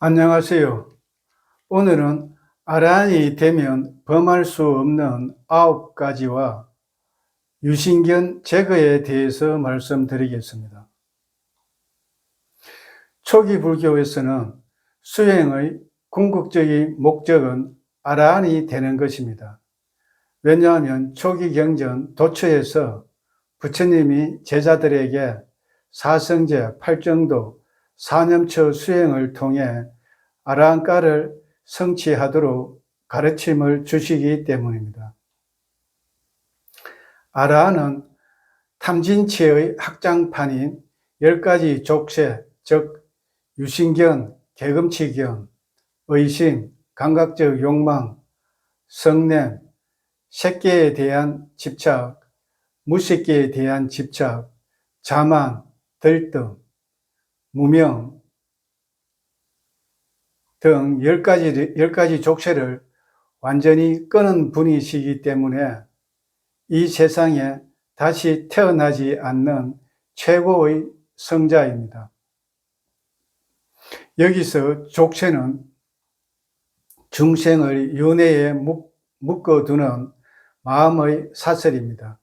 안녕하세요. 오늘은 아란이 되면 범할 수 없는 9가지와 유신견 제거에 대해서 말씀드리겠습니다. 초기 불교에서는 수행의 궁극적인 목적은 아란이 되는 것입니다. 왜냐하면 초기 경전 도처에서 부처님이 제자들에게 사성제, 팔정도, 사념처 수행을 통해 아라한가를 성취하도록 가르침을 주시기 때문입니다. 아라한은 탐진치의 확장판인 10가지 족쇄, 즉 유신견, 개금치견, 의심, 감각적 욕망, 성냄, 색계에 대한 집착, 무색계에 대한 집착, 자만, 들뜸, 무명 등 10가지 족쇄를 완전히 끊은 분이시기 때문에 이 세상에 다시 태어나지 않는 최고의 성자입니다. 여기서 족쇄는 중생을 윤회에 묶어두는 마음의 사슬입니다.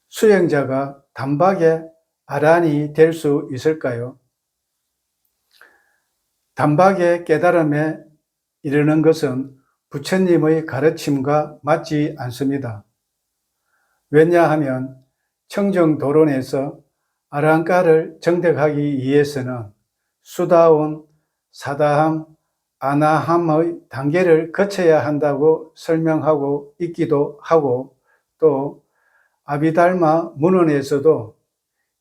수행자가 단박에 아란이 될 수 있을까요? 단박에 깨달음에 이르는 것은 부처님의 가르침과 맞지 않습니다. 왜냐하면 청정도론에서 아라한가를 정득하기 위해서는 수다온, 사다함, 아나함의 단계를 거쳐야 한다고 설명하고 있기도 하고, 또 아비달마 문헌에서도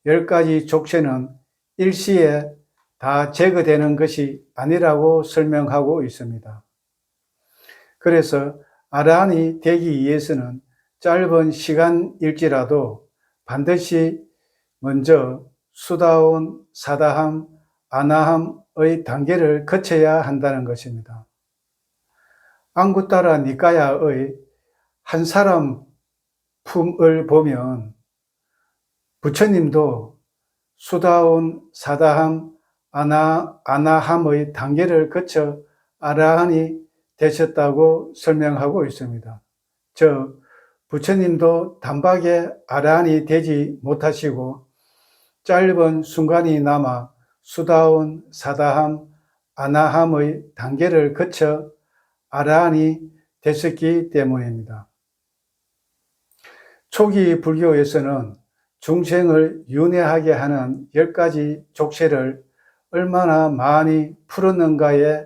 10가지 족쇄는 일시에 다 제거되는 것이 아니라고 설명하고 있습니다. 그래서 아라한이 되기 위해서는 짧은 시간일지라도 반드시 먼저 수다온, 사다함, 아나함의 단계를 거쳐야 한다는 것입니다. 앙구타라 니까야의 한 사람 품을 보면 부처님도 수다온, 사다함, 아나함의 단계를 거쳐 아라한이 되셨다고 설명하고 있습니다. 즉, 부처님도 단박에 아라한이 되지 못하시고 짧은 순간이 남아 수다온, 사다함, 아나함의 단계를 거쳐 아라한이 되셨기 때문입니다. 초기 불교에서는 중생을 윤회하게 하는 10가지 족쇄를 얼마나 많이 풀었는가에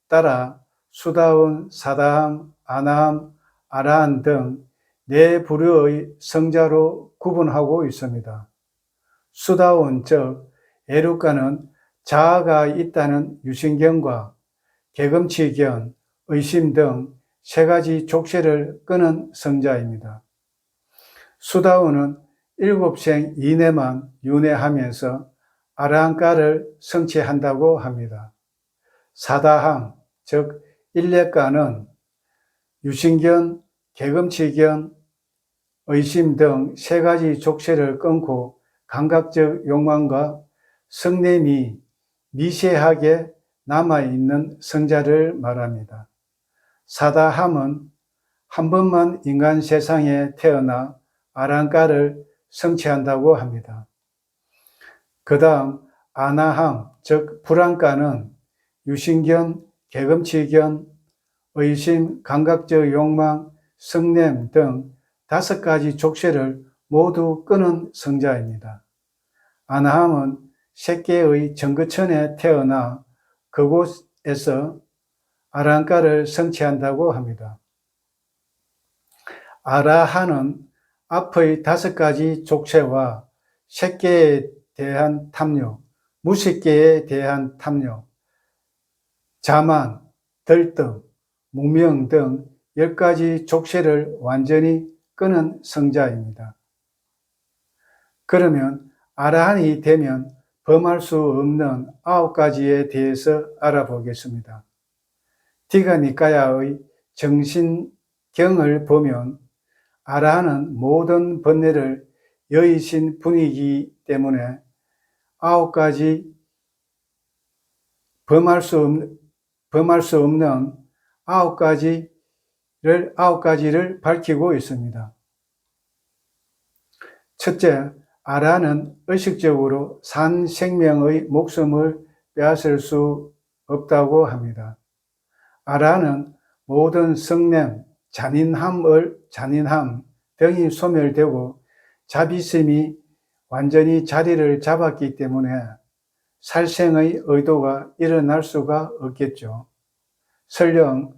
따라 수다온, 사다함, 아나함, 아라한 등 4부류의 성자로 구분하고 있습니다. 수다온, 즉 애룩가는 자아가 있다는 유신견과 개금치견, 의심 등 3가지 족쇄를 끄는 성자입니다. 수다온은 7생 이내만 윤회하면서 아라한가를 성취한다고 합니다. 사다함, 즉 일례가는 유신견, 개금치견, 의심 등 3가지 족쇄를 끊고 감각적 욕망과 성냄이 미세하게 남아있는 성자를 말합니다. 사다함은 한 번만 인간 세상에 태어나 아라한가를 성취한다고 합니다. 그 다음 아나함, 즉 불안가는 유신견, 개금치견, 의심, 감각적 욕망, 성냄 등 5가지 족쇄를 모두 끊은 성자입니다. 아나함은 색계의 정거천에 태어나 그곳에서 아라한가를 성취한다고 합니다. 아라한은 앞의 5가지 족쇄와 색계에 대한 탐욕, 무색계에 대한 탐욕, 자만, 들뜸, 무명 등 10가지 족쇄를 완전히 끊은 성자입니다. 그러면 아라한이 되면 범할 수 없는 9가지에 대해서 알아보겠습니다. 디가니까야의 정신경을 보면 아라한은 모든 번뇌를 여의신 분이기 때문에 9가지 범할 수 없는 아홉 가지를 밝히고 있습니다. 첫째, 아라는 의식적으로 산 생명의 목숨을 빼앗을 수 없다고 합니다. 아라는 모든 성냄, 잔인함 등이 소멸되고 자비심이 완전히 자리를 잡았기 때문에 살생의 의도가 일어날 수가 없겠죠. 설령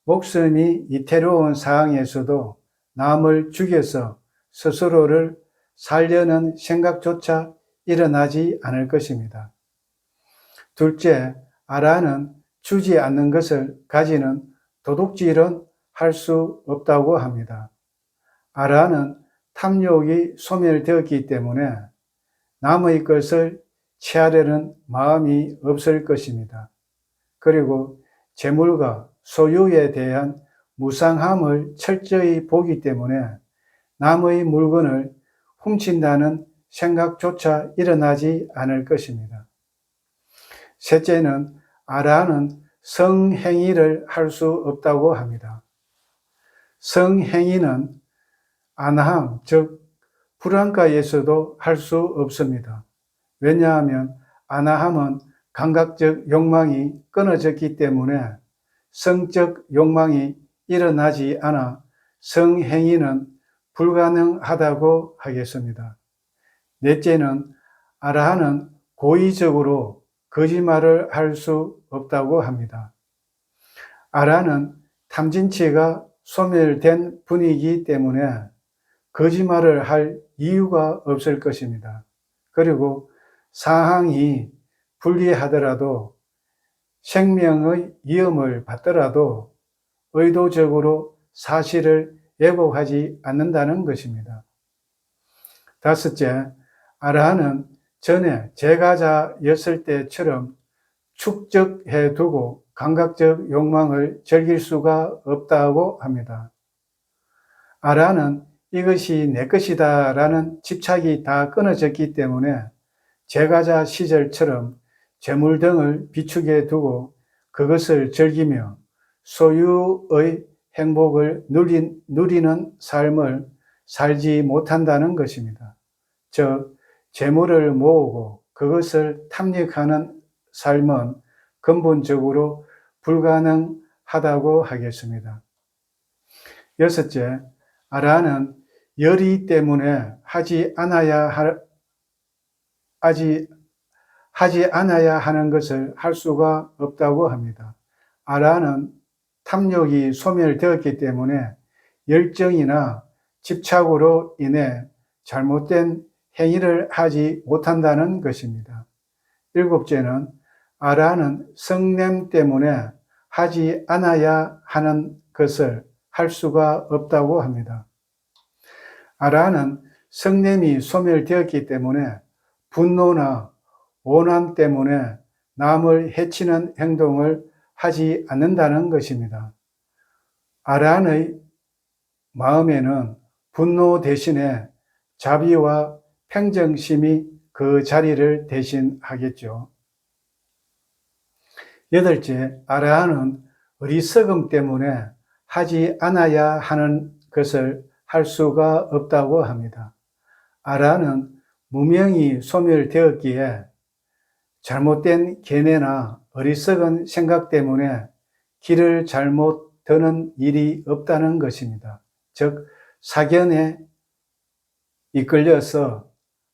목숨이 위태로운 상황에서도 남을 죽여서 스스로를 살려는 생각조차 일어나지 않을 것입니다. 둘째, 아라는 주지 않는 것을 가지는 도둑질은 할 수 없다고 합니다. 아라는 탐욕이 소멸되었기 때문에 남의 것을 취하려는 마음이 없을 것입니다. 그리고 재물과 소유에 대한 무상함을 철저히 보기 때문에 남의 물건을 훔친다는 생각조차 일어나지 않을 것입니다. 셋째는 아라는 성행위를 할 수 없다고 합니다. 성행위는 안함, 즉 불안가에서도 할 수 없습니다. 왜냐하면 안함은 감각적 욕망이 끊어졌기 때문에 성적 욕망이 일어나지 않아 성행위는 불가능하다고 하겠습니다. 넷째는 아라한은 고의적으로 거짓말을 할 수 없다고 합니다. 아라는 탐진치가 소멸된 분이기 때문에 거짓말을 할 이유가 없을 것입니다. 그리고 상황이 불리하더라도 생명의 위험을 받더라도 의도적으로 사실을 왜곡하지 않는다는 것입니다. 다섯째, 아라한은 전에 제가자였을 때처럼 축적해 두고 감각적 욕망을 즐길 수가 없다고 합니다. 아라는 이것이 내 것이다 라는 집착이 다 끊어졌기 때문에 제가자 시절처럼 재물 등을 비축해 두고 그것을 즐기며 소유의 행복을 누리는 삶을 살지 못한다는 것입니다. 즉, 재물을 모으고 그것을 탐닉하는 삶은 근본적으로 불가능하다고 하겠습니다. 여섯째, 아라는 열의 때문에 하지 않아야 하는 것을 할 수가 없다고 합니다. 아라는 탐욕이 소멸되었기 때문에 열정이나 집착으로 인해 잘못된 행위를 하지 못한다는 것입니다. 일곱째는 아라는 성냄 때문에 하지 않아야 하는 것을 할 수가 없다고 합니다. 아라는 성냄이 소멸되었기 때문에 분노나 오남 때문에 남을 해치는 행동을 하지 않는다는 것입니다. 아란의 마음에는 분노 대신에 자비와 평정심이 그 자리를 대신하겠죠. 여덟째, 아라한은 어리석음 때문에 하지 않아야 하는 것을 할 수가 없다고 합니다. 아라는 무명이 소멸되었기에 잘못된 견해나 어리석은 생각 때문에 길을 잘못 드는 일이 없다는 것입니다. 즉, 사견에 이끌려서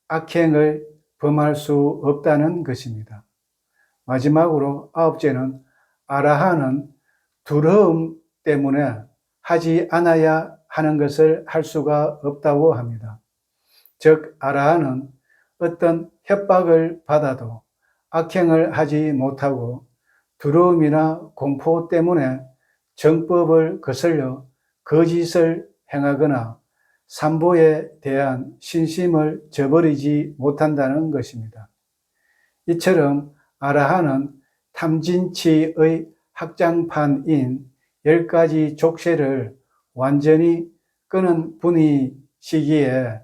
악행을 범할 수 없다는 것입니다. 마지막으로 아홉째는 아라한은 두려움 때문에 하지 않아야 하는 것을 할 수가 없다고 합니다. 즉, 아라한은 어떤 협박을 받아도 악행을 하지 못하고 두려움이나 공포 때문에 정법을 거슬려 거짓을 행하거나 산보에 대한 신심을 저버리지 못한다는 것입니다. 이처럼 아라한은 탐진치의 확장판인 10가지 족쇄를 완전히 끊은 분이시기에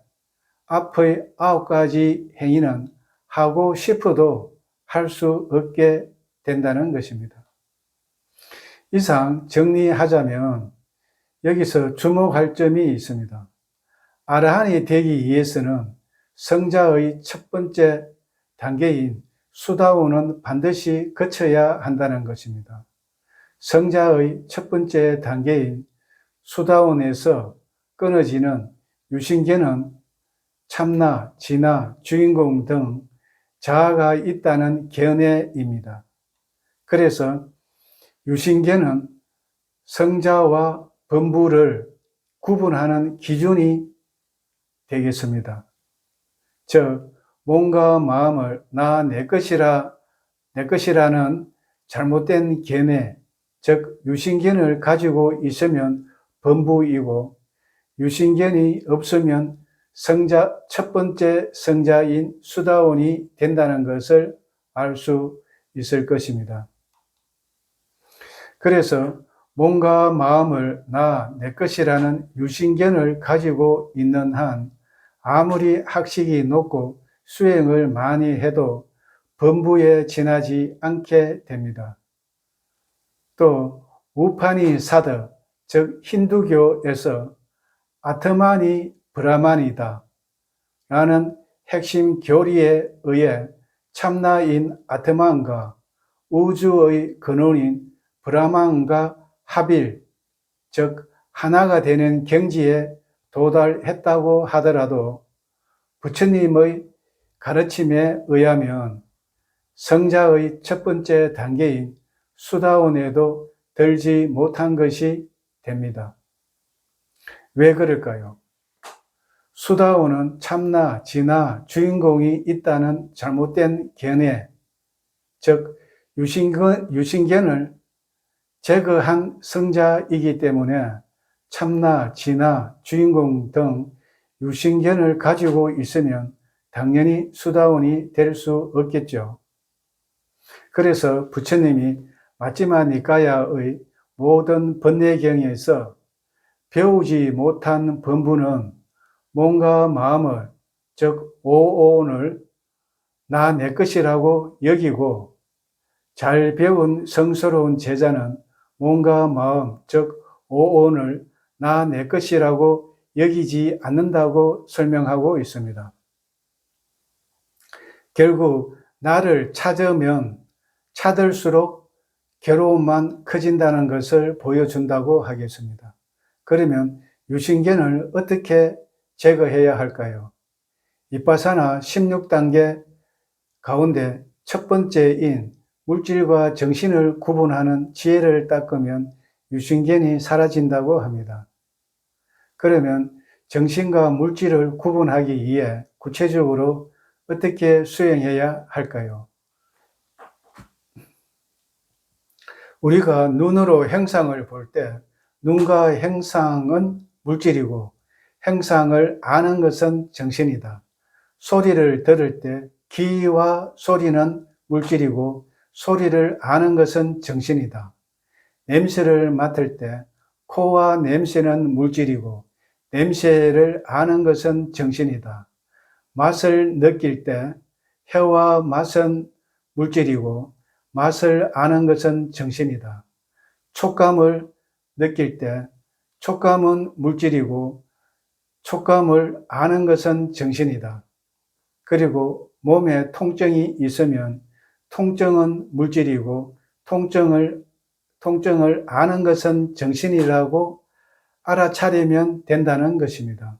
앞의 9가지 행위는 하고 싶어도 할 수 없게 된다는 것입니다. 이상 정리하자면 여기서 주목할 점이 있습니다. 아라한이 되기 위해서는 성자의 첫 번째 단계인 수다원은 반드시 거쳐야 한다는 것입니다. 성자의 첫 번째 단계인 수다원에서 끊어지는 유신계는 참나, 진화, 주인공 등 자아가 있다는 견해입니다. 그래서 유신계는 성자와 범부를 구분하는 기준이 되겠습니다. 즉, 몸과 마음을 내 것이라는 잘못된 견해, 즉 유신견을 가지고 있으면 범부이고, 유신견이 없으면 첫 번째 성자인 수다원이 된다는 것을 알 수 있을 것입니다. 그래서 몸과 마음을 내 것이라는 유신견을 가지고 있는 한 아무리 학식이 높고 수행을 많이 해도 범부에 지나지 않게 됩니다. 또 우파니사드, 즉 힌두교에서 아트만이 브라만이다 라는 핵심 교리에 의해 참나인 아트만과 우주의 근원인 브라만과 합일, 즉 하나가 되는 경지에 도달했다고 하더라도 부처님의 가르침에 의하면 성자의 첫 번째 단계인 수다원에도 들지 못한 것이 됩니다. 왜 그럴까요? 수다원은 참나, 진화, 주인공이 있다는 잘못된 견해, 즉 유신견을 제거한 성자이기 때문에 참나, 진화, 주인공 등 유신견을 가지고 있으면 당연히 수다원이 될 수 없겠죠. 그래서 부처님이 마지막 니까야의 모든 번뇌경에서 배우지 못한 범부는 몸과 마음을, 즉 오온을 내 것이라고 여기고, 잘 배운 성스러운 제자는 몸과 마음, 즉 오온을 내 것이라고 여기지 않는다고 설명하고 있습니다. 결국 나를 찾으면 찾을수록 괴로움만 커진다는 것을 보여준다고 하겠습니다. 그러면 유신견을 어떻게 제거해야 할까요? 비파사나 16단계 가운데 첫 번째인 물질과 정신을 구분하는 지혜를 닦으면 유신견이 사라진다고 합니다. 그러면 정신과 물질을 구분하기 위해 구체적으로 어떻게 수행해야 할까요? 우리가 눈으로 형상을 볼 때 눈과 형상은 물질이고 형상을 아는 것은 정신이다. 소리를 들을 때 귀와 소리는 물질이고 소리를 아는 것은 정신이다. 냄새를 맡을 때 코와 냄새는 물질이고 냄새를 아는 것은 정신이다. 맛을 느낄 때 혀와 맛은 물질이고 맛을 아는 것은 정신이다. 촉감을 느낄 때 촉감은 물질이고 촉감을 아는 것은 정신이다. 그리고 몸에 통증이 있으면 통증은 물질이고 통증을 아는 것은 정신이라고 알아차리면 된다는 것입니다.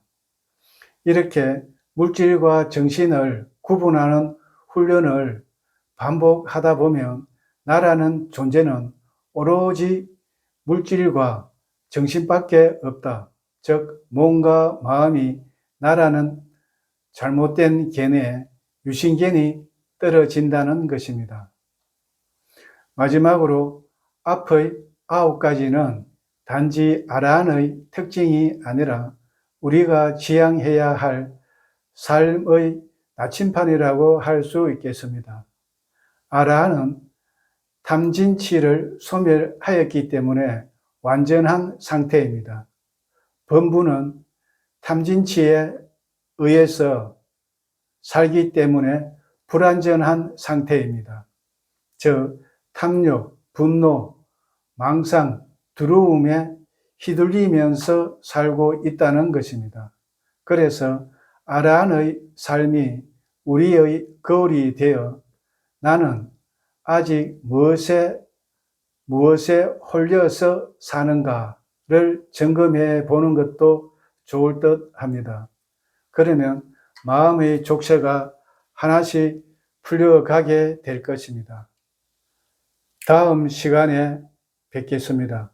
이렇게 물질과 정신을 구분하는 훈련을 반복하다 보면 나라는 존재는 오로지 물질과 정신밖에 없다. 즉 몸과 마음이 나라는 잘못된 견해, 유신견이 떨어진다는 것입니다. 마지막으로 앞의 9가지는 단지 아라한의 특징이 아니라 우리가 지향해야 할 삶의 나침판이라고 할 수 있겠습니다. 아라한은 탐진치를 소멸하였기 때문에 완전한 상태입니다. 범부는 탐진치에 의해서 살기 때문에 불완전한 상태입니다. 즉 탐욕, 분노, 망상, 두려움에 휘둘리면서 살고 있다는 것입니다. 그래서 아라한의 삶이 우리의 거울이 되어 나는 아직 무엇에 홀려서 사는가를 점검해 보는 것도 좋을 듯 합니다. 그러면 마음의 족쇄가 하나씩 풀려가게 될 것입니다. 다음 시간에 뵙겠습니다.